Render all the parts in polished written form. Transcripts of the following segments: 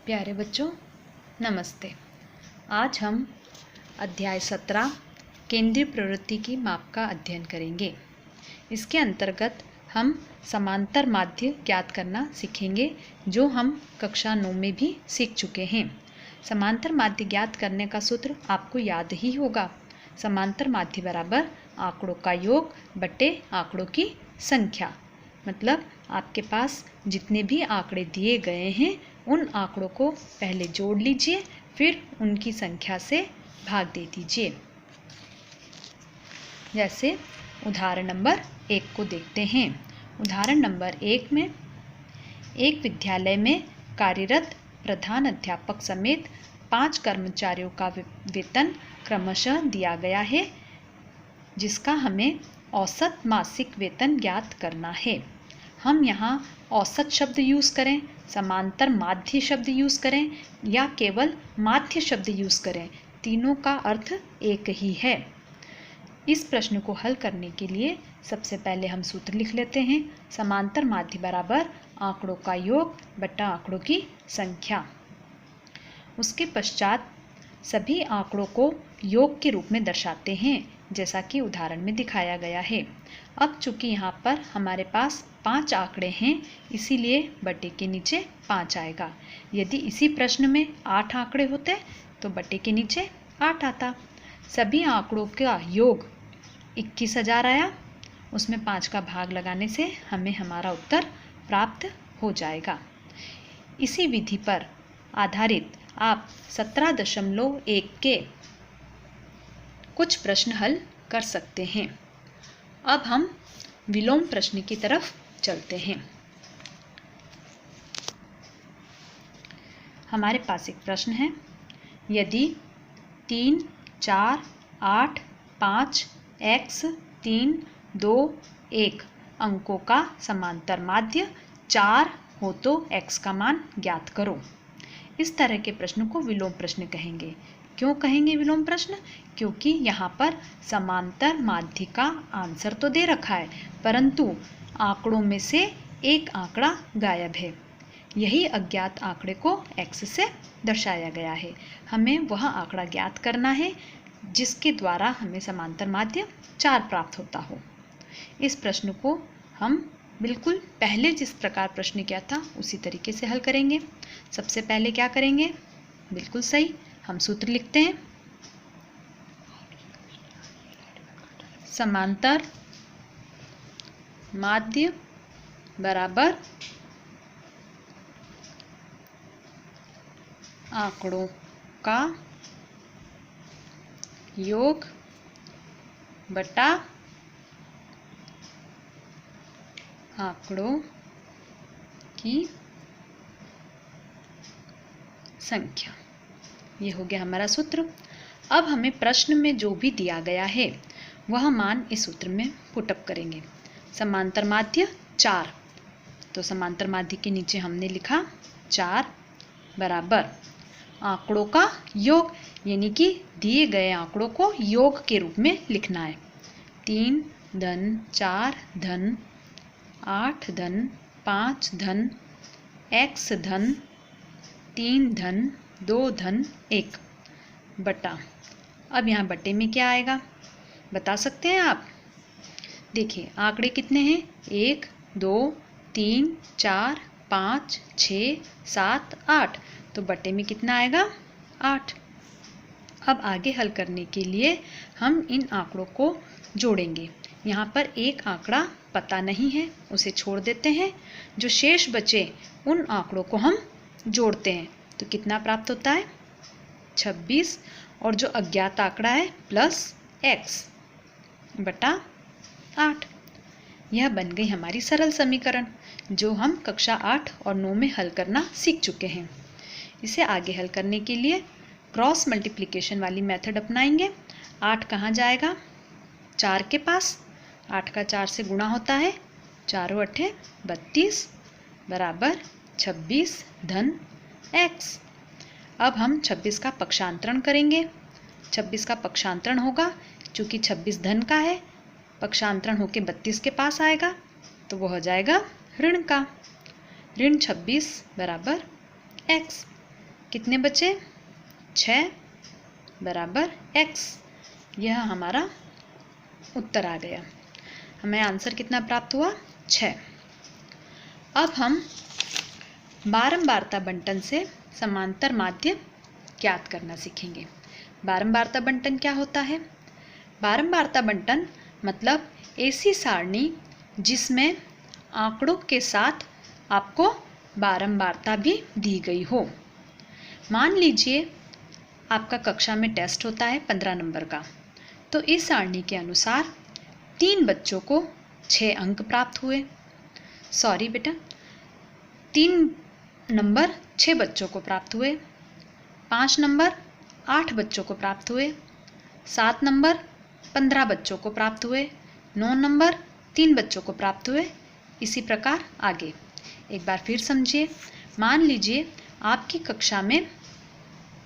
प्यारे बच्चों नमस्ते। आज हम अध्याय 17 केंद्रीय प्रवृत्ति की माप का अध्ययन करेंगे। इसके अंतर्गत हम समांतर माध्य ज्ञात करना सीखेंगे, जो हम कक्षा 9 में भी सीख चुके हैं। समांतर माध्य ज्ञात करने का सूत्र आपको याद ही होगा। समांतर माध्य बराबर आंकड़ों का योग बटे आंकड़ों की संख्या। मतलब आपके पास जितने भी आंकड़े दिए गए हैं उन आंकड़ों को पहले जोड़ लीजिए, फिर उनकी संख्या से भाग दे दीजिए। जैसे उदाहरण नंबर 1 को देखते हैं। उदाहरण नंबर 1 में एक विद्यालय में कार्यरत प्रधान अध्यापक समेत 5 कर्मचारियों का वेतन क्रमशः दिया गया है, जिसका हमें औसत मासिक वेतन ज्ञात करना है। हम यहाँ औसत शब्द यूज़ करें, समांतर माध्य शब्द यूज़ करें या केवल माध्य शब्द यूज़ करें, तीनों का अर्थ एक ही है। इस प्रश्न को हल करने के लिए सबसे पहले हम सूत्र लिख लेते हैं। समांतर माध्य बराबर आंकड़ों का योग बटा आंकड़ों की संख्या। उसके पश्चात सभी आंकड़ों को योग के रूप में दर्शाते हैं, जैसा कि उदाहरण में दिखाया गया है। अब चूंकि यहाँ पर हमारे पास 5 आंकड़े हैं, इसीलिए बटे के नीचे 5 आएगा। यदि इसी प्रश्न में 8 आंकड़े होते तो बटे के नीचे 8 आता। सभी आंकड़ों का योग 21,000 आया। उसमें 5 का भाग लगाने से हमें हमारा उत्तर प्राप्त हो जाएगा। इसी विधि पर आधारित आप 17.1 के कुछ प्रश्न हल कर सकते हैं। अब हम विलोम प्रश्न की तरफ चलते हैं। हमारे पास एक प्रश्न है, यदि 3, 4, 8, 5, x, 3, 2, 1 अंकों का समांतर माध्य 4 हो तो x का मान ज्ञात करो। इस तरह के प्रश्न को विलोम प्रश्न कहेंगे। क्यों कहेंगे विलोम प्रश्न? क्योंकि यहाँ पर समांतर माध्य का आंसर तो दे रखा है, परंतु आंकड़ों में से एक आंकड़ा गायब है। यही अज्ञात आंकड़े को x से दर्शाया गया है। हमें वह आंकड़ा ज्ञात करना है जिसके द्वारा हमें समांतर माध्य 4 प्राप्त होता हो। इस प्रश्न को हम बिल्कुल पहले जिस प्रकार प्रश्न किया था उसी तरीके से हल करेंगे। सबसे पहले क्या करेंगे? बिल्कुल सही, हम सूत्र लिखते हैं। समांतर माध्य बराबर आंकड़ों का योग बटा आंकड़ों की संख्या। ये हो गया हमारा सूत्र। अब हमें प्रश्न में जो भी दिया गया है वह मान इस सूत्र में पुटअप करेंगे। समांतर माध्य 4, तो समांतर माध्य के नीचे हमने लिखा 4 बराबर आंकड़ों का योग, यानी कि दिए गए आंकड़ों को योग के रूप में लिखना है। 3 धन 4 धन 8 धन 5 धन x धन 3 धन 2 धन 1 बटा। अब यहाँ बटे में क्या आएगा बता सकते हैं आप? देखिए आंकड़े कितने हैं, 1 2 3 4 5 6 7 8, तो बटे में कितना आएगा 8। अब आगे हल करने के लिए हम इन आंकड़ों को जोड़ेंगे। यहाँ पर एक आंकड़ा पता नहीं है, उसे छोड़ देते हैं। जो शेष बचे उन आंकड़ों को हम जोड़ते हैं, तो कितना प्राप्त होता है 26, और जो अज्ञात आंकड़ा है प्लस x बटा 8। यह बन गई हमारी सरल समीकरण, जो हम कक्षा 8 और 9 में हल करना सीख चुके हैं। इसे आगे हल करने के लिए क्रॉस मल्टीप्लिकेशन वाली मेथड अपनाएंगे। 8 कहाँ जाएगा? 4 के पास। 8 का 4 से गुणा होता है, 4 8 32 बराबर 26 धन x। अब हम 26 का पक्षांतरण करेंगे। 26 का पक्षांतरण होगा, चूँकि 26 धन का है, पक्षांतरण होके 32 के पास आएगा, तो वह हो जाएगा ऋण का। ऋण 26 बराबर x। कितने बचे? 6 बराबर x। यह हमारा उत्तर आ गया। हमें आंसर कितना प्राप्त हुआ? 6। अब हम बारंबारता बंटन से समांतर माध्य ज्ञात करना सीखेंगे। बारंबारता बंटन क्या होता है? बारंबारता बंटन मतलब ऐसी सारणी जिसमें आंकड़ों के साथ आपको बारंबारता भी दी गई हो। मान लीजिए आपका कक्षा में टेस्ट होता है 15 नंबर का, तो इस सारणी के अनुसार 3 बच्चों को 6 अंक प्राप्त हुए। सॉरी बेटा, 3 नंबर 6 बच्चों को प्राप्त हुए, 5 नंबर 8 बच्चों को प्राप्त हुए, 7 नंबर 15 बच्चों को प्राप्त हुए, 9 नंबर 3 बच्चों को प्राप्त हुए। इसी प्रकार आगे। एक बार फिर समझिए। मान लीजिए आपकी कक्षा में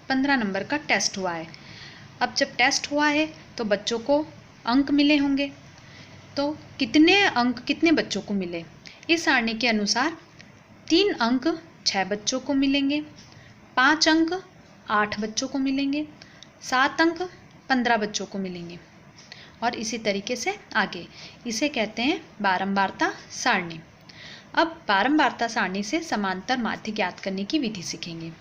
15 नंबर का टेस्ट हुआ है। अब जब टेस्ट हुआ है तो बच्चों को अंक मिले होंगे। तो कितने अंक कितने बच्चों को मिले? इस सारणी के अनुसार 3 अंक 6 बच्चों को मिलेंगे, 5 अंक 8 बच्चों को मिलेंगे, 7 अंक 15 बच्चों को मिलेंगे और इसी तरीके से आगे। इसे कहते हैं बारंबारता सारणी। अब बारंबारता सारणी से समांतर माध्य ज्ञात करने की विधि सीखेंगे।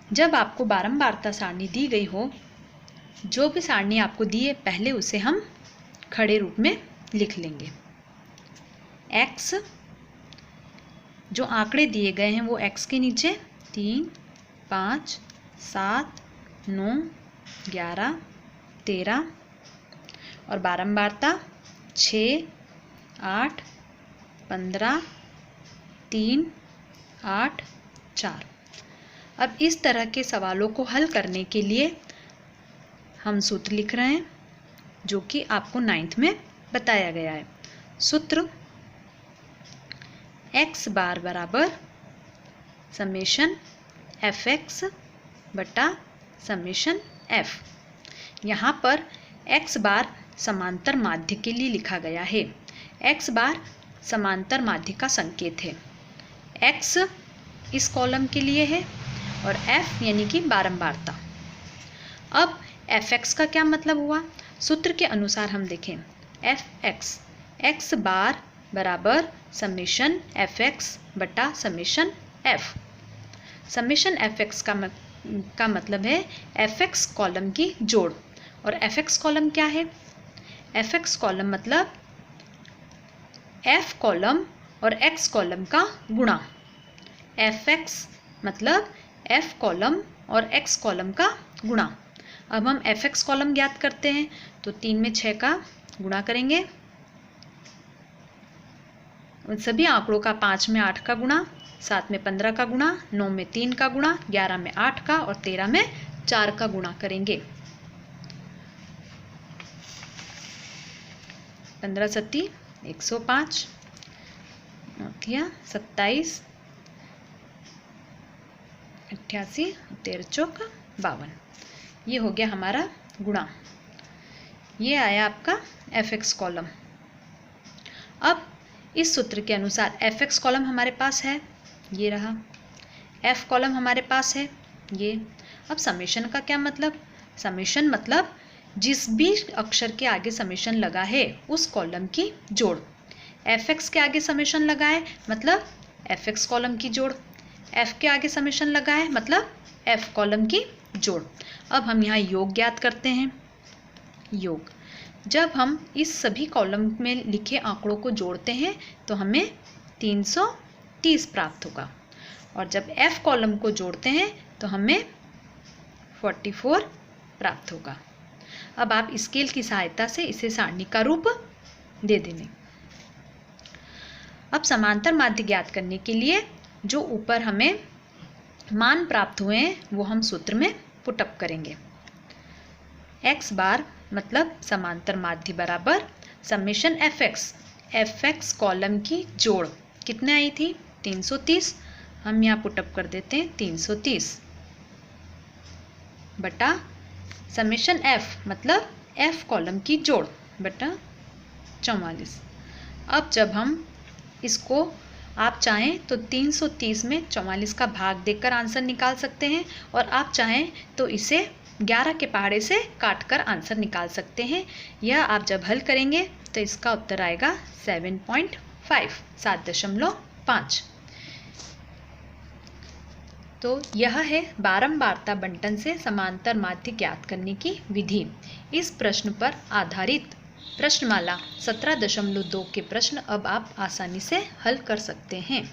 जब आपको बारंबारता सारणी दी गई हो, जो भी सारणी आपको दी है पहले उसे हम खड़े रूप में लिख लेंगे। x, जो आंकड़े दिए गए हैं वो x के नीचे 3, 5, 7, 9, 11, 13 और बारंबारता 6, 8, 15, 3, 8, 4। अब इस तरह के सवालों को हल करने के लिए हम सूत्र लिख रहे हैं जो कि आपको 9th में बताया गया है। सूत्र x बार बराबर समेशन fx बटा समेशन f। यहाँ पर x बार समांतर माध्य के लिए लिखा गया है। x बार समांतर माध्य का संकेत है। x इस कॉलम के लिए है और f यानी कि बारंबारता। अब fx का क्या मतलब हुआ? सूत्र के अनुसार हम देखें fx x बार बराबर समेशन fx बटा समेशन f। समेशन fx का मतलब है fx कॉलम की जोड़। और fx कॉलम क्या है? fx कॉलम मतलब f कॉलम और x कॉलम का गुणा। fx मतलब f कॉलम और x कॉलम का गुणा। अब हम fx कॉलम ज्ञात करते हैं तो 3 में 6 का गुणा करेंगे, सभी आंकड़ों का 5 में 8 का गुणा, 7 में 15 का गुणा, 9 में 3 का गुणा, 11 में 8 का और 13 में 4 का गुणा करेंगे। 15 सत्ती 105, 27, 88, 13 चौक 52। ये हो गया हमारा गुणा। ये आया आपका fx कॉलम। अब इस सूत्र के अनुसार fx कॉलम हमारे पास है, ये रहा। f कॉलम हमारे पास है, ये। अब समेशन का क्या मतलब? समेशन मतलब जिस भी अक्षर के आगे समेशन लगा है उस कॉलम की जोड़। fx के आगे समेशन लगा है मतलब fx कॉलम की जोड़। f के आगे समेशन लगा है मतलब f कॉलम की जोड़। अब हम यहाँ योग ज्ञात करते हैं। योग, जब हम इस सभी कॉलम में लिखे आंकड़ों को जोड़ते हैं तो हमें 330 प्राप्त होगा और जब f कॉलम को जोड़ते हैं तो हमें 44 प्राप्त होगा। अब आप स्केल की सहायता से इसे सारणी का रूप दे देंगे। अब समांतर माध्य ज्ञात करने के लिए जो ऊपर हमें मान प्राप्त हुए हैं वो हम सूत्र में पुटअप करेंगे। x बार मतलब समांतर माध्य बराबर समेशन fx कॉलम की जोड़ कितने आई थी? 330। हम यहाँ पुटअप कर देते हैं 330 बटा समेशन f मतलब f कॉलम की जोड़ बटा 44। अब जब हम इसको आप चाहें तो 330 में 44 का भाग देकर आंसर निकाल सकते हैं और आप चाहें तो इसे 11 के पहाड़े से काटकर आंसर निकाल सकते हैं। यह आप जब हल करेंगे तो इसका उत्तर आएगा 7.5 7.5। तो यह है बारंबारता बंटन से समांतर माध्य ज्ञात करने की विधि। इस प्रश्न पर आधारित प्रश्नमाला 17.2 के प्रश्न अब आप आसानी से हल कर सकते हैं।